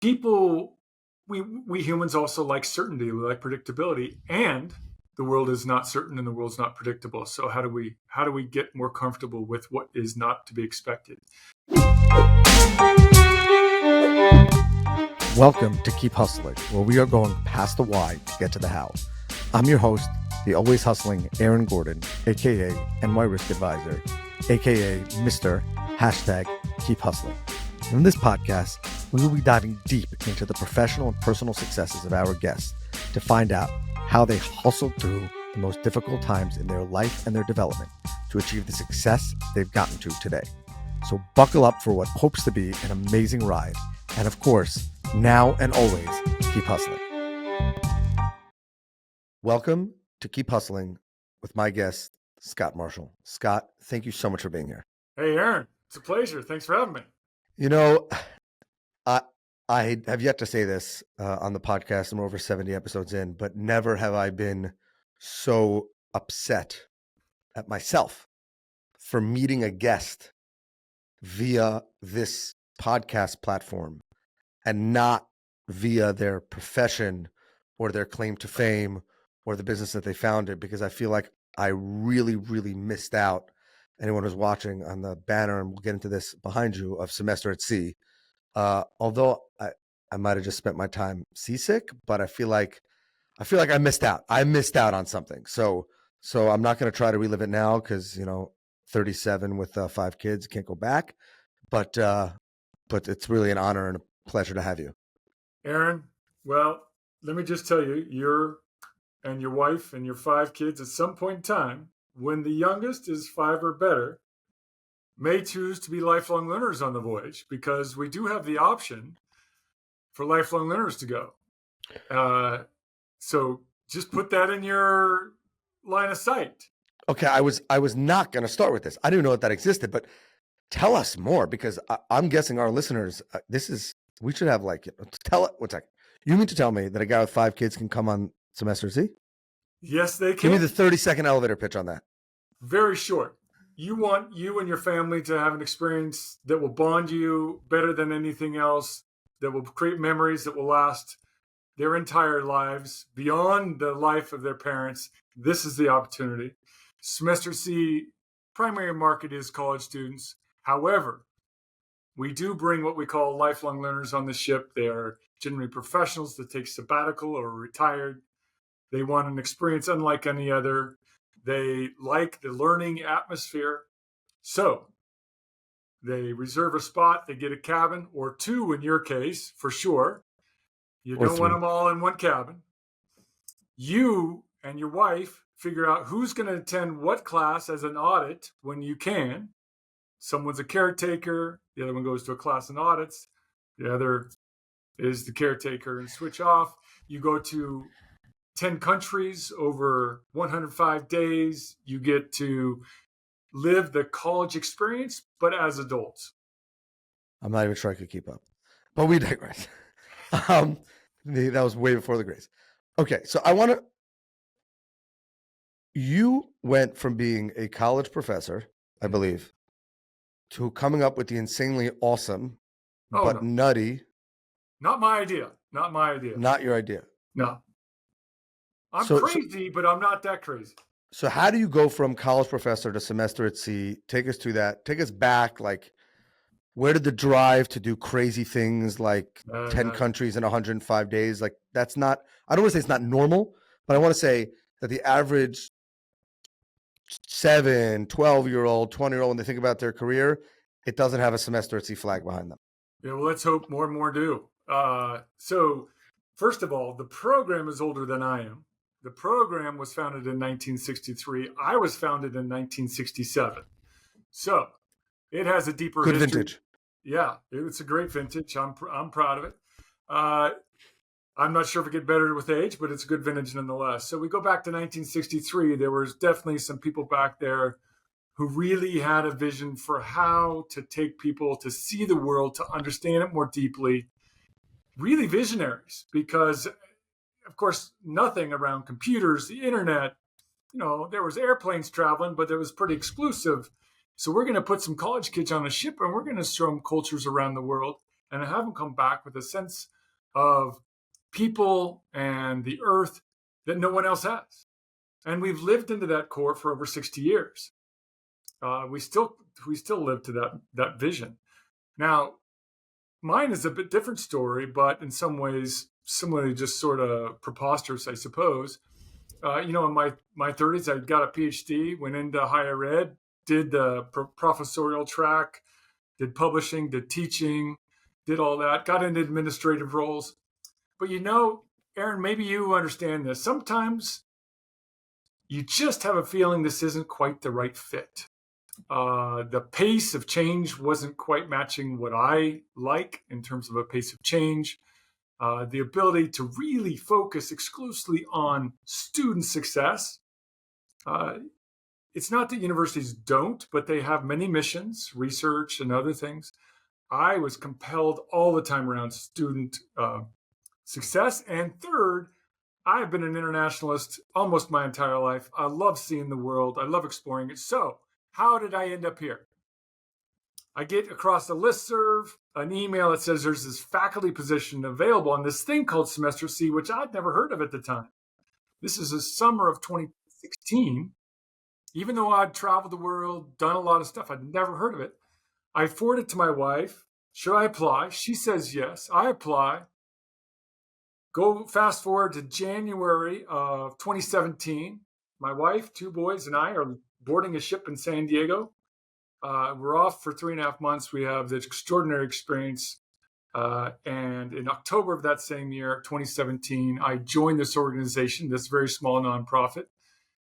people, we humans also like certainty, we like predictability, and the world is not certain and the world's not predictable. So how do we get more comfortable with what is not to be expected? Welcome to Keep Hustling, where we are going past the why to get to the how. I'm your host, the always hustling Aaron Gordon, aka NY Risk Advisor, aka Mr. Keep Hustling. In this podcast, we will be diving deep into the professional and personal successes of our guests to find out how they hustled through the most difficult times in their life and their development to achieve the success they've gotten to today. So buckle up for what hopes to be an amazing ride. And of course, now and always, keep hustling. Welcome to Keep Hustling with my guest, Scott Marshall. Scott, thank you so much for being here. Hey, Aaron, it's a pleasure. Thanks for having me. You know, I have yet to say this on the podcast. I'm over 70 episodes in, but never have I been so upset at myself for meeting a guest via this podcast platform and not via their profession or their claim to fame or the business that they founded, because I feel like I really, really missed out. Anyone who's watching on the banner, and we'll get into this behind you, of Semester at Sea. Although I might have just spent my time seasick, but I feel like I missed out. I missed out on something. So I'm not going to try to relive it now because, 37 with 5 kids, can't go back. But it's really an honor and a pleasure to have you. Aaron, well, let me just tell you, you're and your wife and your 5 kids at some point in time, when the youngest is 5 or better, may choose to be lifelong learners on the voyage, because we do have the option for lifelong learners to go. So just put that in your line of sight. Okay, I was not going to start with this. I didn't know that existed, but tell us more, because I'm guessing our listeners, we should have tell it. What's that? You mean to tell me that a guy with 5 kids can come on Semester C? Yes, they can. Give me the 30-second elevator pitch on that. Very short. You want you and your family to have an experience that will bond you better than anything else, that will create memories that will last their entire lives, beyond the life of their parents. This is the opportunity. Semester C primary market is college students. However, we do bring what we call lifelong learners on the ship. They are generally professionals that take sabbatical or retired. They want an experience unlike any other. They like the learning atmosphere. So they reserve a spot. They get a cabin, or 2 in your case, for sure. You don't want them all in one cabin. You and your wife figure out who's going to attend what class as an audit when you can. Someone's a caretaker. The other one goes to a class in audits. The other is the caretaker and switch off. You go to 10 countries over 105 days. You get to live the college experience, but as adults. I'm not even sure I could keep up, but we digress. That was way before the grace. Okay, so you went from being a college professor, I believe, to coming up with the insanely awesome, nutty. Not my idea. Not your idea. No. I'm crazy, but I'm not that crazy. So how do you go from college professor to Semester at Sea? Take us to that. Take us back. Where did the drive to do crazy things like 10 countries in 105 days? That's not, I don't want to say it's not normal, but I want to say that the average 7, 12-year-old, 20-year-old, when they think about their career, it doesn't have a Semester at Sea flag behind them. Yeah, well, let's hope more and more do. So first of all, the program is older than I am. The program was founded in 1963. I was founded in 1967. So it has a deeper history. Good vintage. Yeah, it's a great vintage. I'm proud of it. I'm not sure if it gets better with age, but it's a good vintage nonetheless. So we go back to 1963. There was definitely some people back there who really had a vision for how to take people to see the world, to understand it more deeply. Really visionaries, because of course, nothing around computers, the internet, there was airplanes traveling, but it was pretty exclusive. So we're going to put some college kids on a ship and we're going to show them cultures around the world. And I haven't come back with a sense of people and the earth that no one else has. And we've lived into that core for over 60 years. We still live to that vision. Now, mine is a bit different story, but in some ways, similarly, just sort of preposterous, I suppose. In my 30s, I got a PhD, went into higher ed, did the professorial track, did publishing, did teaching, did all that, got into administrative roles. But Aaron, maybe you understand this. Sometimes you just have a feeling this isn't quite the right fit. The pace of change wasn't quite matching what I like in terms of a pace of change. The ability to really focus exclusively on student success. It's not that universities don't, but they have many missions, research, and other things. I was compelled all the time around student success. And third, I've been an internationalist almost my entire life. I love seeing the world. I love exploring it. So how did I end up here? I get across a listserv, an email that says there's this faculty position available on this thing called Semester C, which I'd never heard of at the time. This is the summer of 2016. Even though I'd traveled the world, done a lot of stuff, I'd never heard of it. I forward it to my wife. Should I apply? She says yes. I apply. Go fast forward to January of 2017. My wife, 2 boys, and I are boarding a ship in San Diego. We're off for 3.5 months. We have this extraordinary experience. And in October of that same year, 2017, I joined this organization, this very small nonprofit,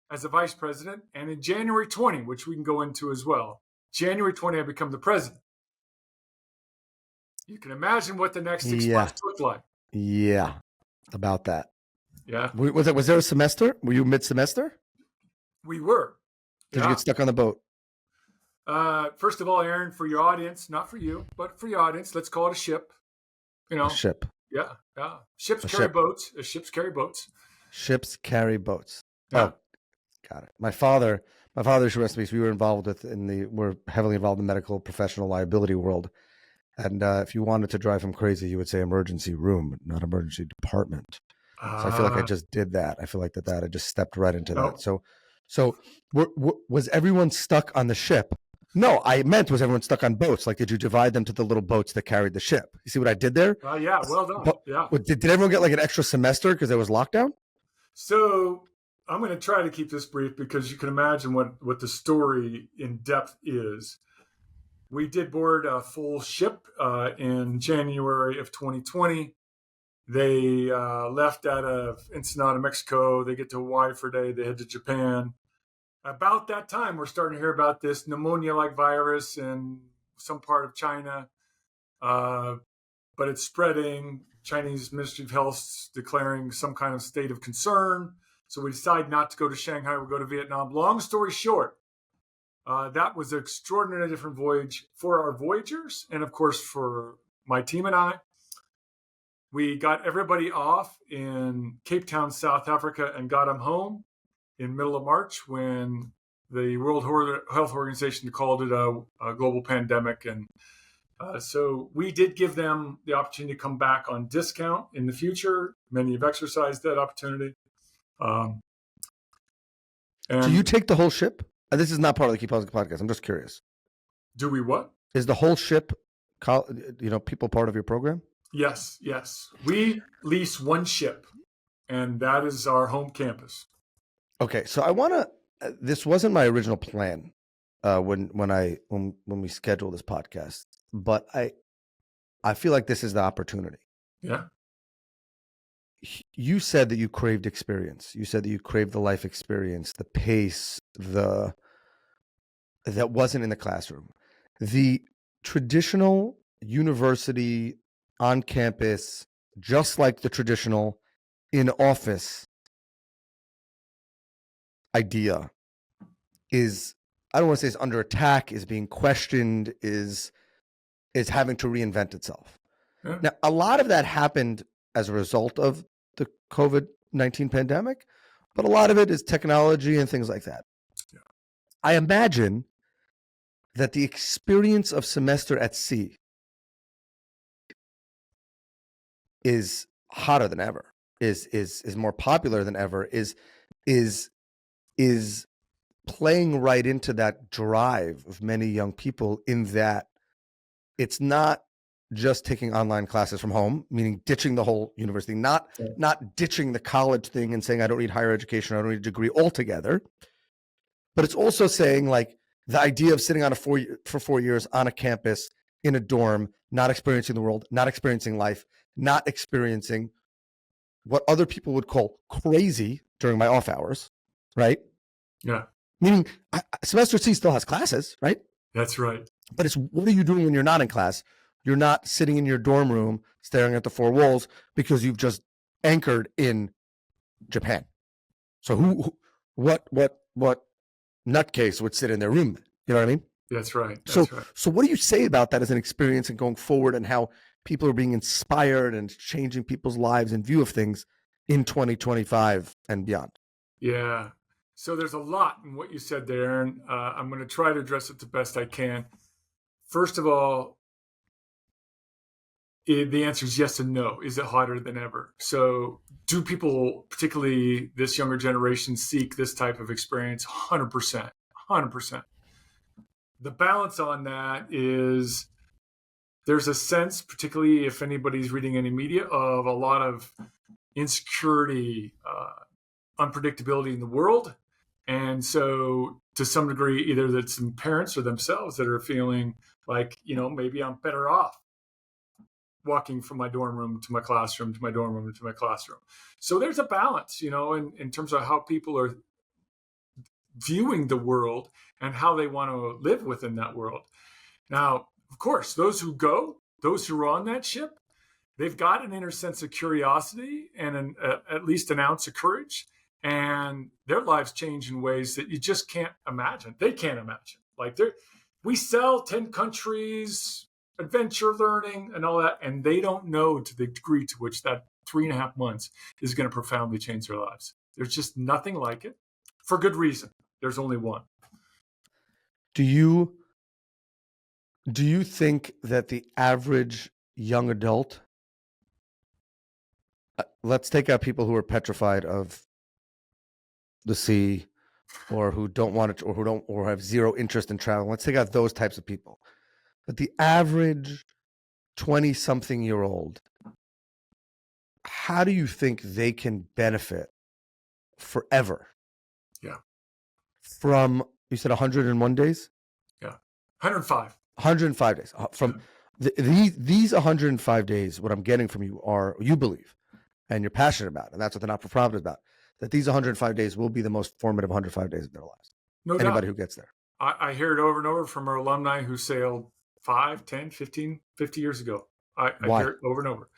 as a vice president. And in January 20, which we can go into as well, January 20, I become the president. You can imagine what the next 6 months looked like. Yeah, about that. Yeah. Was there a semester? Were you mid-semester? We were. Did you get stuck on the boat? First of all, Aaron, for your audience, not for you, but for your audience, let's call it a ship. A ship. Yeah. Ships carry boats. Ships carry boats. Ships carry boats. Yeah. Oh, got it. My father, should rest in peace, we're heavily involved in the medical professional liability world. And if you wanted to drive him crazy, you would say emergency room, not emergency department. So I feel like I just did that. I feel like I just stepped right into that. So was everyone stuck on the ship? No, I meant was everyone stuck on boats? Like, did you divide them to the little boats that carried the ship? You see what I did there? Yeah, well done. Yeah. Did everyone get like an extra semester because there was lockdown? So I'm going to try to keep this brief because you can imagine what the story in depth is. We did board a full ship in January of 2020. They left out of Ensenada, Mexico. They get to Hawaii for a day. They head to Japan. About that time, we're starting to hear about this pneumonia-like virus in some part of China, but it's spreading. Chinese Ministry of Health declaring some kind of state of concern. So we decide not to go to Shanghai. We'll go to Vietnam. Long story short, that was an extraordinarily different voyage for our voyagers and, of course, for my team and I. We got everybody off in Cape Town, South Africa, and got them home in middle of March when the World Health Organization called it a global pandemic. And so we did give them the opportunity to come back on discount in the future. Many have exercised that opportunity. And do you take the whole ship? This is not part of the Keep Positive podcast. I'm just curious. Do we what? Is the whole ship, people part of your program? Yes. We lease one ship, and that is our home campus. Okay, so I want to. This wasn't my original plan when we scheduled this podcast, but I feel like this is the opportunity. Yeah. You said that you craved experience. You said that you craved the life experience, the pace, that wasn't in the classroom. The traditional university on campus, just like the traditional in office idea is, I don't want to say it's under attack, is being questioned, is having to reinvent itself. Yeah. Now, a lot of that happened as a result of the COVID-19 pandemic, but a lot of it is technology and things like that. Yeah. I imagine that the experience of semester at sea is hotter than ever, is more popular than ever, is playing right into that drive of many young people, in that it's not just taking online classes from home, meaning ditching the whole university, not ditching the college thing and saying I don't need higher education, I don't need a degree altogether. But it's also saying, like, the idea of sitting for 4 years on a campus in a dorm, not experiencing the world, not experiencing life, not experiencing what other people would call crazy during my off hours, right? Yeah. Meaning semester C still has classes, right? That's right. But it's, what are you doing when you're not in class? You're not sitting in your dorm room staring at the four walls because you've just anchored in Japan. So what nutcase would sit in their room? You know what I mean? That's right. So what do you say about that as an experience and going forward, and how people are being inspired and changing people's lives in view of things in 2025 and beyond? Yeah. So there's a lot in what you said there, Aaron. I'm going to try to address it the best I can. First of all, the answer is yes and no. Is it hotter than ever? So do people, particularly this younger generation, seek this type of experience? 100%. 100%. The balance on that is there's a sense, particularly if anybody's reading any media, of a lot of insecurity, unpredictability in the world. And so to some degree, either that's some parents or themselves that are feeling like, maybe I'm better off walking from my dorm room to my classroom, to my dorm room to my classroom. So there's a balance, in terms of how people are viewing the world and how they want to live within that world. Now, of course, those who are on that ship, they've got an inner sense of curiosity and at least an ounce of courage, and their lives change in ways that you just can't imagine. They can't imagine. Like, we sell 10 countries, adventure learning and all that, and they don't know to the degree to which that 3.5 months is going to profoundly change their lives. There's just nothing like it, for good reason. There's only one. Do you think that the average young adult, let's take out people who are petrified of the sea, or who don't want it, or have zero interest in travel. Let's take out those types of people. But the average 20-something-year-old, how do you think they can benefit forever? Yeah. From, you said 101 days? Yeah. 105. 105 days. From these 105 days, what I'm getting from you are, you believe, and you're passionate about, and that's what the not-for-profit is about, that these 105 days will be the most formative 105 days of their lives. No doubt. Anybody who gets there. I hear it over and over from our alumni who sailed 5, 10, 15, 50 years ago. I hear it over and over.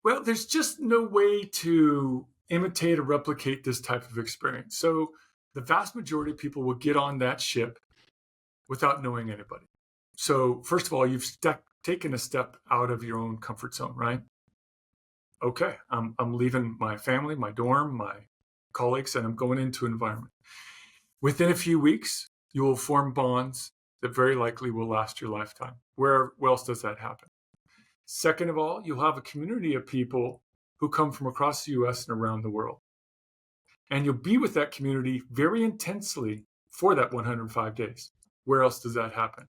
Well, there's just no way to imitate or replicate this type of experience. So the vast majority of people will get on that ship without knowing anybody. So first of all, you've taken a step out of your own comfort zone, right? Okay, I'm leaving my family, my dorm, my colleagues, and I'm going into an environment. Within a few weeks, you will form bonds that very likely will last your lifetime. Where else does that happen? Second of all, you'll have a community of people who come from across the US and around the world. And you'll be with that community very intensely for that 105 days. Where else does that happen?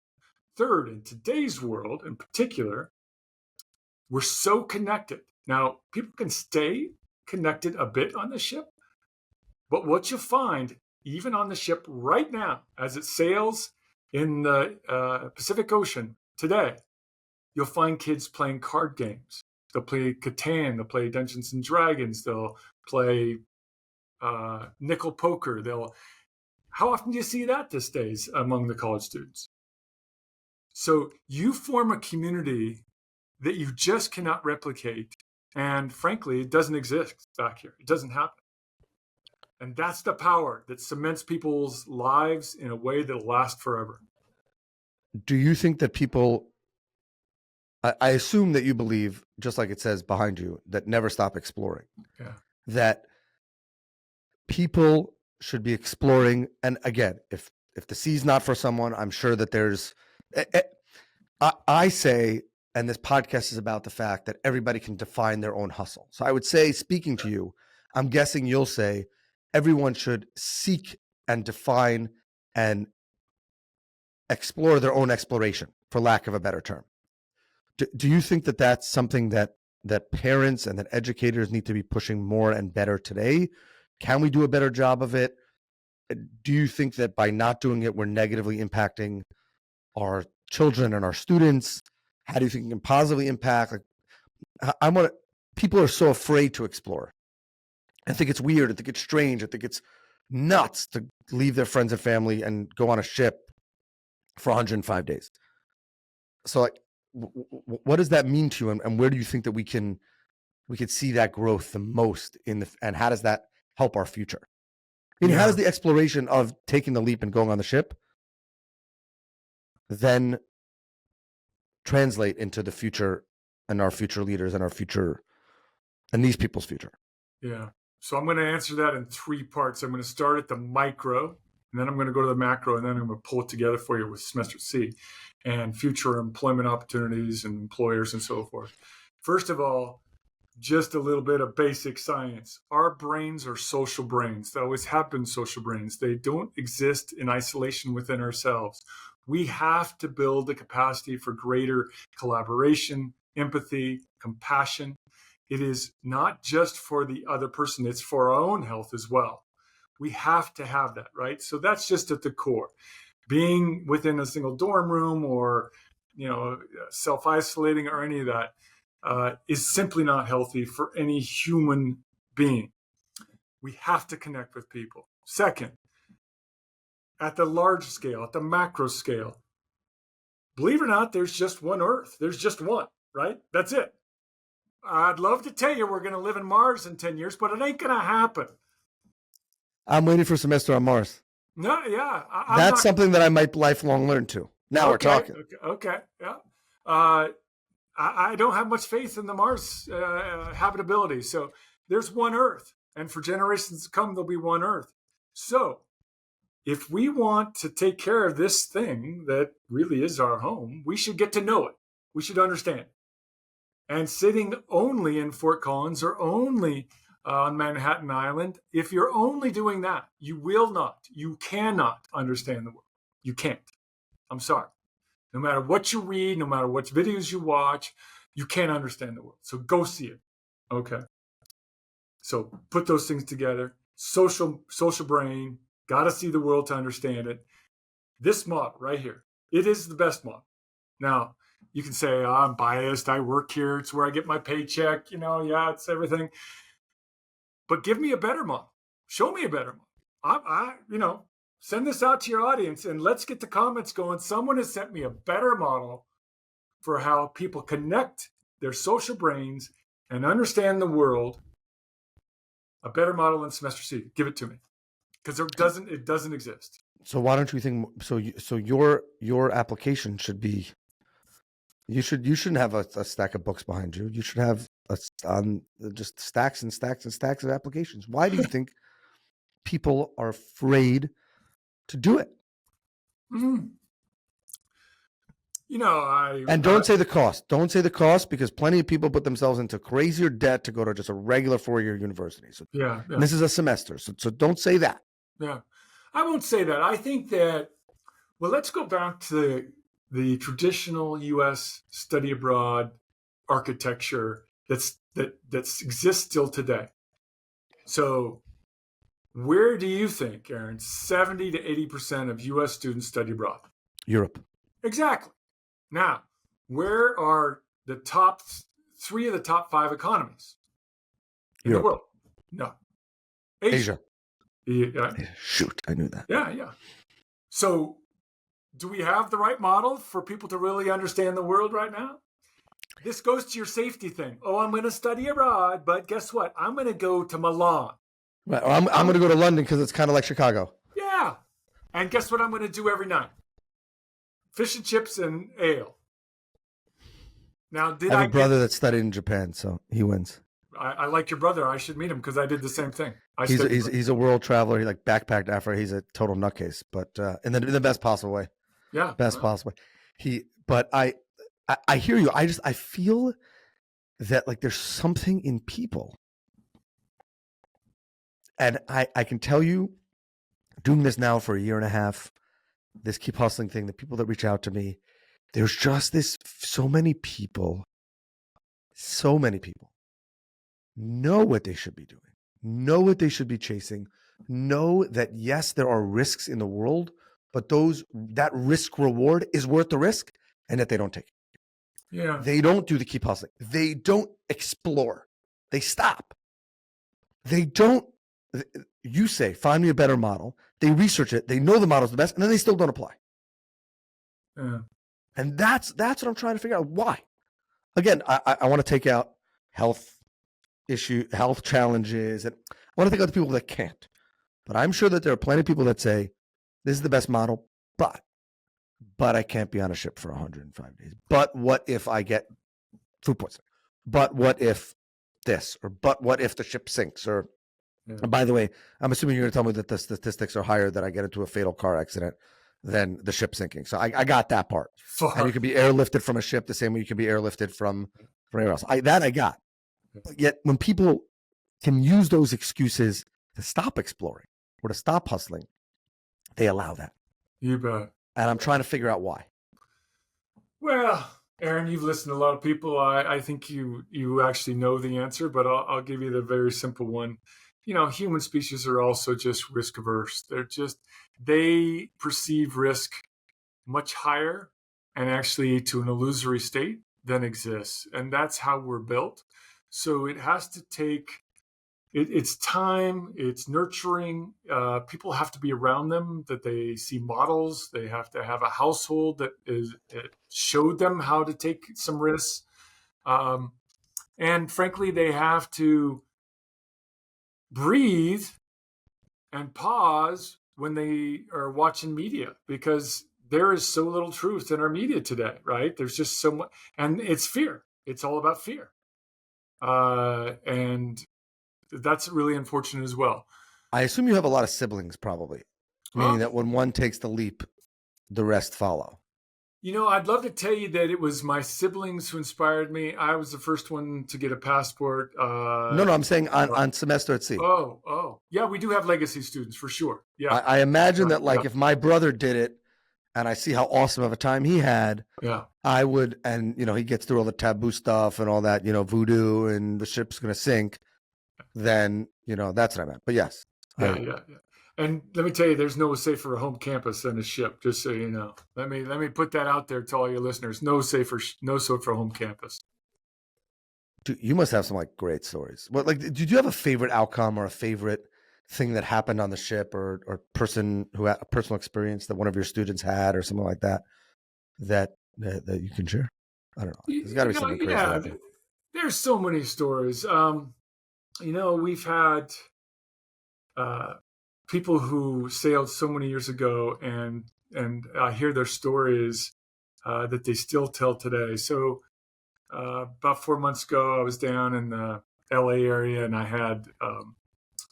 Third, in today's world in particular, we're so connected. Now, people can stay connected a bit on the ship, but what you'll find, even on the ship right now, as it sails in the Pacific Ocean today, you'll find kids playing card games. They'll play Catan, they'll play Dungeons and Dragons, they'll play nickel poker. How often do you see that these days among the college students? So you form a community that you just cannot replicate. And frankly, it doesn't exist back here. It doesn't happen. And that's the power that cements people's lives in a way that'll last forever. Do you think that people, I assume that you believe, just like it says behind you, that never stop exploring. Yeah. That people should be exploring. And again, if the sea's not for someone, I'm sure that there's, I say And this podcast is about the fact that everybody can define their own hustle. So I would say, speaking to you, I'm guessing you'll say everyone should seek and define and explore their own exploration, for lack of a better term. Do you think that that's something that parents and that educators need to be pushing more and better today? Can we do a better job of it? Do you think that by not doing it, we're negatively impacting our children and our students? How do you think it can positively impact? Like, people are so afraid to explore. I think it's weird. I think it's strange. I think it's nuts to leave their friends and family and go on a ship for 105 days. So, like, what does that mean to you, and where do you think that we could see that growth the most and how does that help our future? I mean, how does the exploration of taking the leap and going on the ship then translate into the future and our future leaders and our future and these people's future? Yeah. So I'm going to answer that in 3 parts. I'm going to start at the micro, and then I'm going to go to the macro, and then I'm going to pull it together for you with semester C and future employment opportunities and employers and so forth. First of all, just a little bit of basic science. Our brains are social brains. They always have been social brains. They don't exist in isolation within ourselves. We have to build the capacity for greater collaboration, empathy, compassion. It is not just for the other person, it's for our own health as well. We have to have that, right? So that's just at the core. Being within a single dorm room or, self-isolating or any of that is simply not healthy for any human being. We have to connect with people. Second, at the large scale, at the macro scale, believe it or not, there's just one Earth. There's just one, right? That's it. I'd love to tell you we're going to live in Mars in 10 years, but it ain't going to happen. I'm waiting for a semester on Mars. No, yeah. That's something that I might lifelong learn to. Now we're talking. Okay, yeah. I don't have much faith in the Mars habitability. So there's one Earth. And for generations to come, there'll be one Earth. So if we want to take care of this thing that really is our home, we should get to know it. We should understand it. And sitting only in Fort Collins or only on Manhattan Island, if you're only doing that, you cannot understand the world. You can't. I'm sorry. No matter what you read, no matter what videos you watch, you can't understand the world. So go see it. Okay. So put those things together. Social brain, got to see the world to understand it. This model right here, it is the best model. Now, you can say, I'm biased. I work here. It's where I get my paycheck. It's everything. But give me a better model. Show me a better model. Send this out to your audience and let's get the comments going. Someone has sent me a better model for how people connect their social brains and understand the world. A better model than semester C. Give it to me. Because it doesn't exist. So why don't you think, so your application should be, you shouldn't have a stack of books behind you. You should have just stacks and stacks and stacks of applications. Why do you think people are afraid to do it? Mm-hmm. Don't say the cost. Don't say the cost because plenty of people put themselves into crazier debt to go to just a regular 4-year university. So yeah. And this is a semester. So don't say that. Yeah, I won't say that. I think that, let's go back to the traditional U.S. study abroad architecture that exists still today. So where do you think, Aaron, 70 to 80% of U.S. students study abroad? Europe. Exactly. Now, where are the top 3 of the top 5 economies in Europe. the world? No. Asia. Yeah. Shoot, I knew that. Yeah. So do we have the right model for people to really understand the world right now? This goes to your safety thing. Oh, I'm going to study abroad, but guess what? I'm going to go to Milan. Right. I'm going to go to London because it's kind of like Chicago. Yeah. And guess what I'm going to do every night? Fish and chips and ale. Now, I have a brother that studied in Japan, so he wins. I like your brother. I should meet him because I did the same thing. He's a world traveler. He backpacked Africa. He's a total nutcase, but in the best possible way. Yeah, best possible way. But I I hear you. I feel that like there's something in people. And I can tell you, doing this now for a year and a half, this keep hustling thing, the people that reach out to me, there's just so many people know what they should be doing, know what they should be chasing, know that yes, there are risks in the world, but that risk reward is worth the risk, and that they don't take it. Yeah. They don't do the keep hustling. They don't explore. They stop. They don't. You say, find me a better model. They research it. They know the model's the best, and then they still don't apply. Yeah. And that's what I'm trying to figure out. Why? Again, I want to take out health challenges, and I want to take out the people that can't. But I'm sure that there are plenty of people that say, this is the best model, but I can't be on a ship for 105 days. But what if I get food poisoning? But what if this? Or but what if the ship sinks? Or by the way, I'm assuming you're going to tell me that the statistics are higher that I get into a fatal car accident than the ship sinking. So I got that part. And you can be airlifted from a ship the same way you can be airlifted from anywhere else. That I got. But yet when people can use those excuses to stop exploring or to stop hustling, they allow that. You bet. And I'm trying to figure out why. Well, Aaron, you've listened to a lot of people. I think you actually know the answer, but I'll give you the very simple one. Human species are also just risk averse. They perceive risk much higher and actually to an illusory state than exists. And that's how we're built. So it has to take, it's time, it's nurturing. People have to be around them, that they see models. They have to have a household that showed them how to take some risks. And frankly, they have to breathe and pause when they are watching media, because there is so little truth in our media today, right? There's just so much, and it's fear. It's all about fear. And that's really unfortunate as well. I assume you have a lot of siblings, probably, meaning that when one takes the leap, the rest follow. I'd love to tell you that it was my siblings who inspired me. I was the first one to get a passport. No, I'm saying on semester at sea. Oh. Yeah, we do have legacy students for sure. Yeah. I imagine that if my brother did it and I see how awesome of a time he had, I would, and, he gets through all the taboo stuff and all that, voodoo and the ship's going to sink, then, that's what I meant. But yes. Yeah. And let me tell you, there's no safer home campus than a ship, just so you know. Let me put that out there to all your listeners. No safer home campus. Dude, you must have some great stories. What did you have a favorite outcome or a favorite thing that happened on the ship, or person who had a personal experience that one of your students had, or something like that that you can share? I don't know. There's got to be something crazy. Yeah, there's so many stories. We've had people who sailed so many years ago, and I hear their stories that they still tell today. So about 4 months ago, I was down in the LA area, and I had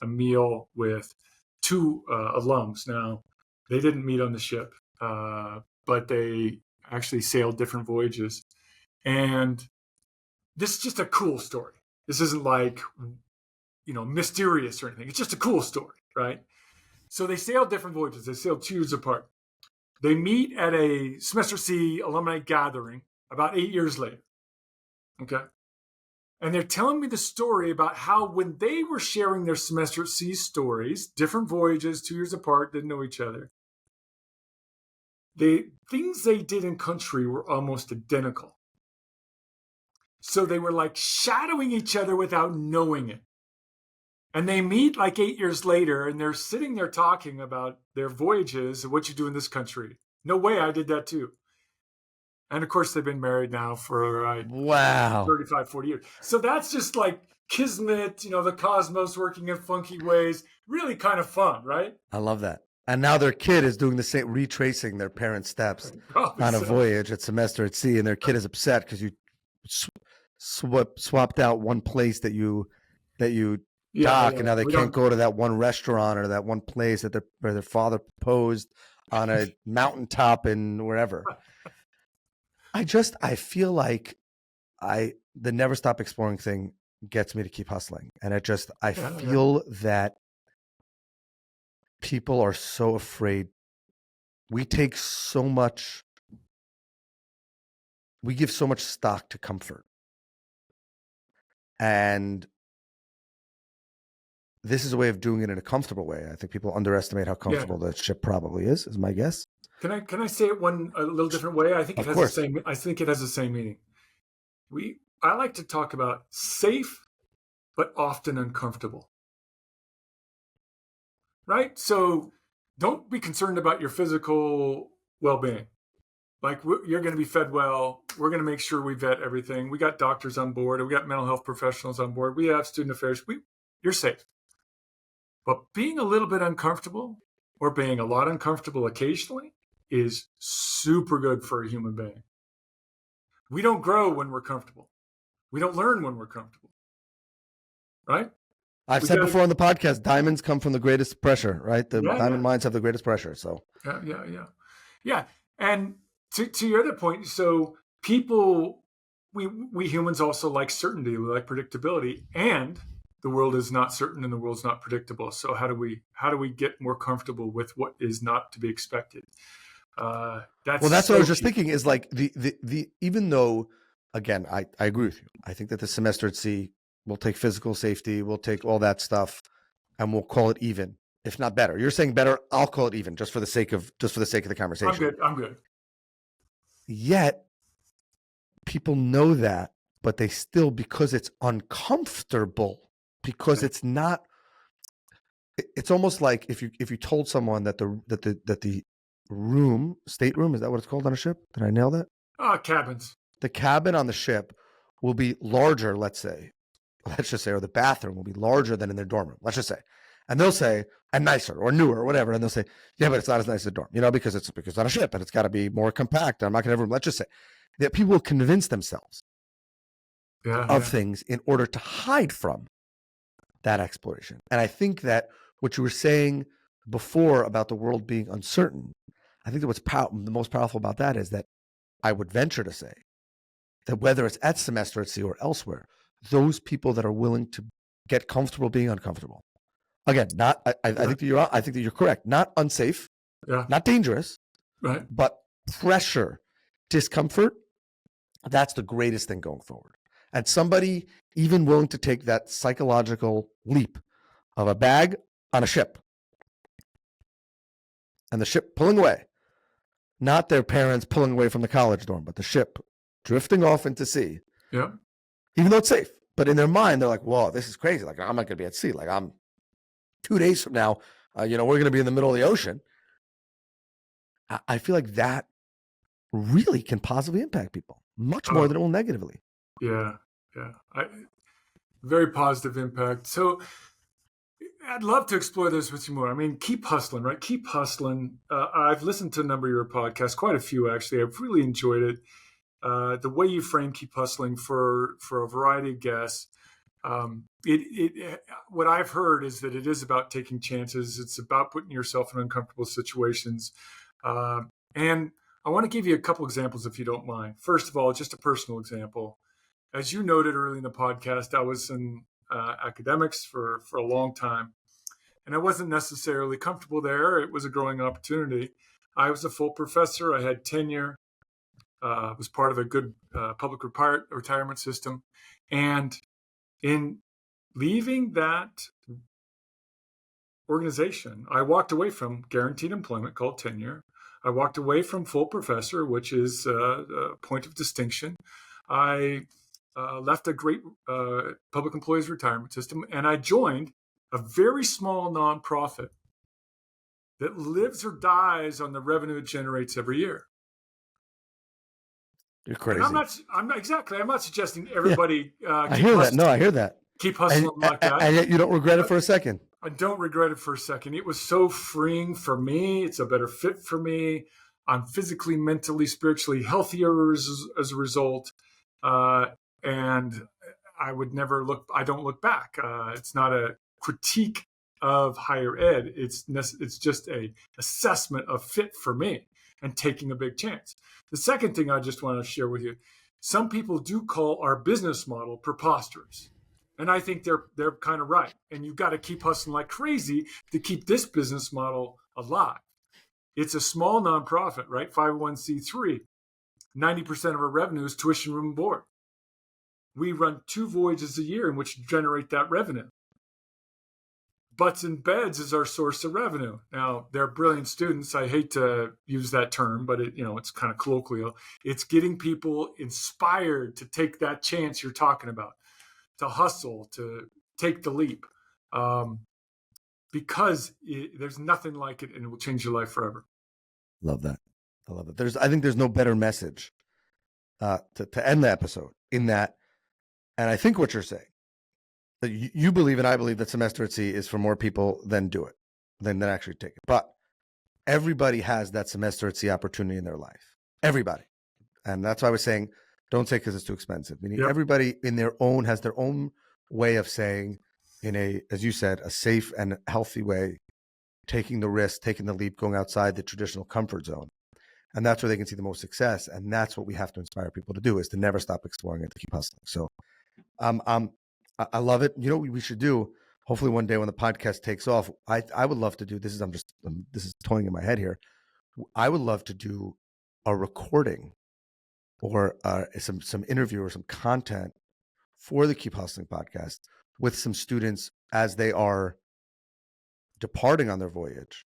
a meal with two alums. Now, they didn't meet on the ship, but they actually sailed different voyages. And this is just a cool story. This isn't mysterious or anything. It's just a cool story, right? So they sailed different voyages. They sailed 2 years apart. They meet at a Semester C alumni gathering about 8 years later. Okay. And they're telling me the story about how when they were sharing their Semester C stories, different voyages, 2 years apart, didn't know each other, the things they did in country were almost identical. So they were shadowing each other without knowing it. And they meet 8 years later, and they're sitting there talking about their voyages and what you do in this country. No way, I did that too. And of course, they've been married now for 35, 40 years. So that's just kismet, the cosmos working in funky ways. Really kind of fun, right? I love that. And now their kid is doing the same, retracing their parents' steps on a voyage at Semester at Sea, and their kid is upset because you swapped out one place that you dock, and now they can't go to that one restaurant or that one place that where their father proposed on a mountaintop in wherever. I feel like the never stop exploring thing gets me to keep hustling. And I feel that people are so afraid. We give so much stock to comfort. And this is a way of doing it in a comfortable way. I think people underestimate how comfortable the ship probably is my guess. Can I say it a little different way? I think it has the same. I think it has the same meaning. I like to talk about safe, but often uncomfortable. Right? So don't be concerned about your physical well-being. Like, you're going to be fed well. We're going to make sure we vet everything. We got doctors on board. We got mental health professionals on board. We have student affairs. You're safe. But being a little bit uncomfortable, or being a lot uncomfortable occasionally, is super good for a human being. We don't grow when we're comfortable. We don't learn when we're comfortable. Right? I've said before on the podcast, diamonds come from the greatest pressure, right? The diamond mines have the greatest pressure. So yeah. And to your other point, so people, we humans also like certainty, we like predictability, and the world is not certain and the world's not predictable. So how do we get more comfortable with what is not to be expected? That's what I was just thinking is like the even though, again, I agree with you. I think that the semester at sea, we'll take physical safety, we'll take all that stuff, and we'll call it even, if not better. You're saying better, I'll call it even, just for the sake of the conversation. I'm good. Yet people know that, but they still, because it's uncomfortable, because it's not. It's almost like if you told someone that the stateroom, is that what it's called on a ship? Did I nail that? Cabins. The cabin on the ship will be larger, let's just say, or the bathroom will be larger than in their dorm room, let's just say. And they'll say, and nicer or newer or whatever. And they'll say, yeah, but it's not as nice as a dorm, because it's on a ship and it's got to be more compact. I'm not going to have room. Let's just say that people will convince themselves of things in order to hide from that exploration. And I think that what you were saying before about the world being uncertain, I think that the most powerful about that is that I would venture to say that whether it's at semester at sea or elsewhere, those people that are willing to get comfortable being uncomfortable. Again, I think that you're correct. Not unsafe, not dangerous, right? But pressure, discomfort, that's the greatest thing going forward. And somebody even willing to take that psychological leap of a bag on a ship and the ship pulling away, not their parents pulling away from the college dorm, but the ship drifting off into sea. Yeah. Even though it's safe. But in their mind, they're like, whoa, this is crazy. Like, I'm not going to be at sea. Like, I'm 2 days from now, we're going to be in the middle of the ocean. I feel like that really can positively impact people much more than it will negatively. Yeah. Very positive impact. So I'd love to explore this with you more. I mean, keep hustling, right? Keep hustling. I've listened to a number of your podcasts, quite a few actually. I've really enjoyed it. The way you frame keep hustling for a variety of guests. What I've heard is that it is about taking chances. It's about putting yourself in uncomfortable situations. And I want to give you a couple examples, if you don't mind. First of all, just a personal example. As you noted early in the podcast, I was in academics for a long time, and I wasn't necessarily comfortable there. It was a growing opportunity. I was a full professor. I had tenure. Was part of a good public retirement system. And in leaving that organization, I walked away from guaranteed employment called tenure. I walked away from full professor, which is a point of distinction. I left a great public employees retirement system, and I joined a very small nonprofit that lives or dies on the revenue it generates every year. You're crazy. And I'm not suggesting everybody. I hear that. No, I hear that. Keep hustling like that. And yet you don't regret it for a second. I don't regret it for a second. It was so freeing for me. It's a better fit for me. I'm physically, mentally, spiritually healthier as a result. And I don't look back. It's not a critique of higher ed. It's just a assessment of fit for me. and taking a big chance. The second thing I just want to share with you, some people do call our business model preposterous. And I think they're kind of right. And you've got to keep hustling like crazy to keep this business model alive. It's a small nonprofit, right? 501c3. 90% of our revenue is tuition, room, and board. We run 2 voyages a year in which generate that revenue. Butts and beds is our source of revenue. Now, they're brilliant students. I hate to use that term, but it's kind of colloquial. It's getting people inspired to take that chance you're talking about, to hustle, to take the leap, because there's nothing like it, and it will change your life forever. Love that. I love it. I think there's no better message to end the episode in that. And I think what you're saying, that you believe and I believe that semester at sea is for more people than do it, than actually take it. But everybody has that semester at sea opportunity in their life. Everybody. And that's why I was saying, don't take because it's too expensive. Meaning everybody has their own way of saying, in a, as you said, a safe and healthy way, taking the risk, taking the leap, going outside the traditional comfort zone. And that's where they can see the most success. And that's what we have to inspire people to do, is to never stop exploring and to keep hustling. So I love it. You know what we should do? Hopefully one day when the podcast takes off, I would love to do, this is toying in my head here. I would love to do a recording or some interview or some content for the Keep Hustling podcast with some students as they are departing on their voyage.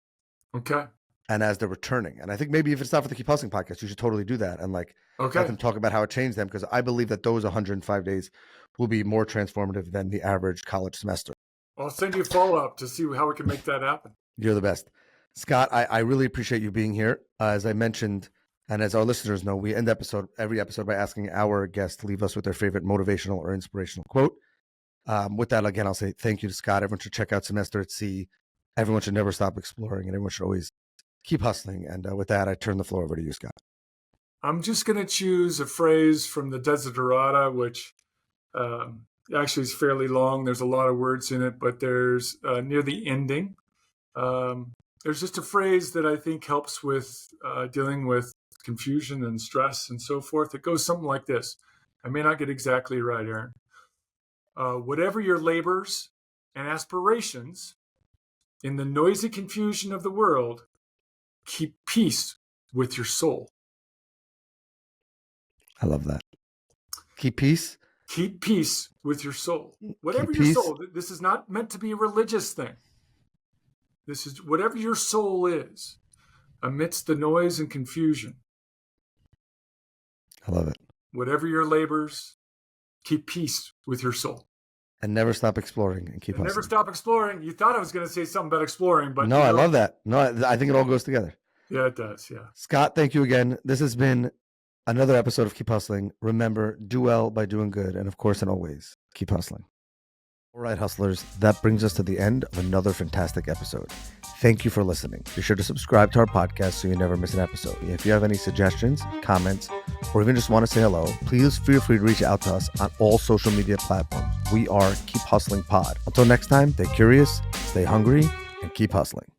Okay. And as they're returning. And I think maybe if it's not for the Keep Hustling podcast, you should totally do that and let them talk about how it changed them, because I believe that those 105 days will be more transformative than the average college semester. I'll send you a follow-up to see how we can make that happen. You're the best. Scott, I really appreciate you being here. As I mentioned, and as our listeners know, we end every episode by asking our guests to leave us with their favorite motivational or inspirational quote. With that, again, I'll say thank you to Scott. Everyone should check out Semester at Sea. Everyone should never stop exploring, and everyone should always keep hustling. And with that, I turn the floor over to you, Scott. I'm just going to choose a phrase from the Desiderata, which actually is fairly long. There's a lot of words in it, but there's near the ending. There's just a phrase that I think helps with dealing with confusion and stress and so forth. It goes something like this. I may not get exactly right, Aaron. Whatever your labors and aspirations, in the noisy confusion of the world, keep peace with your soul. I love that. Keep peace? Keep peace with your soul. Whatever your soul, this is not meant to be a religious thing. This is whatever your soul is, amidst the noise and confusion. I love it. Whatever your labors, keep peace with your soul. And never stop exploring and keep hustling. Never stop exploring. You thought I was going to say something about exploring, but no, I love that. No, I think it all goes together. Yeah, it does. Yeah. Scott, thank you again. This has been another episode of Keep Hustling. Remember, do well by doing good. And of course, and always, keep hustling. All right, hustlers, that brings us to the end of another fantastic episode. Thank you for listening. Be sure to subscribe to our podcast so you never miss an episode. If you have any suggestions, comments, or even just want to say hello, please feel free to reach out to us on all social media platforms. We are Keep Hustling Pod. Until next time, stay curious, stay hungry, and keep hustling.